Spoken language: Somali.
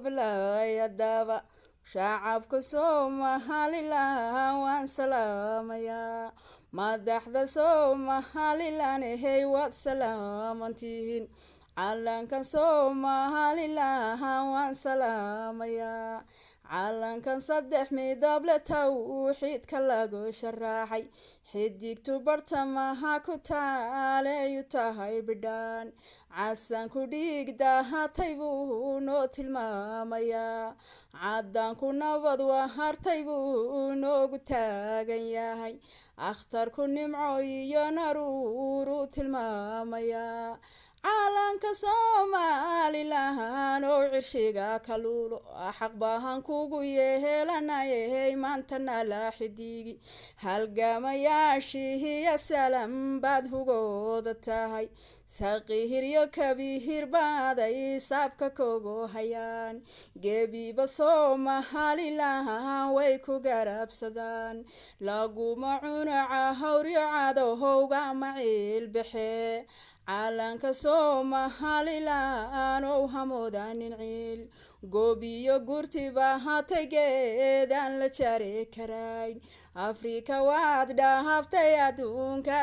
balaay haddaba shacabka Somaliland waan salaamayaa madaxda Somaliland hey waad salaamantihiin calankan Somaliland waan salaamayaa calankan saddex midab leh tawxiidka lagu sharaxay xidigtu bartamaha ku taaleeyu tahay bidhaan casan ku dhigda hatay buu noo tilmaamayaa cadanku nabad waa hartay buu noogu taagan yahay akhtarku nimco iyo naruuru tilmaamayaa calanka Somaliland oo cirshiga kaluulo xaq baahan kugu yeelanayay maantana la xidigi halgamayaashii salam baad hugooda tahay saqiir iyo kabiir baaday saabka kogo hayaan gebiba Somaliland way ku garabsadaan laguma cunaca hawriyo cadowga maciil bixe calanka Somaliland oo hamoodanin ciil goobiyo gurtiba hatay geedaan la jari karayn Afrika waad dhaaftay adduunka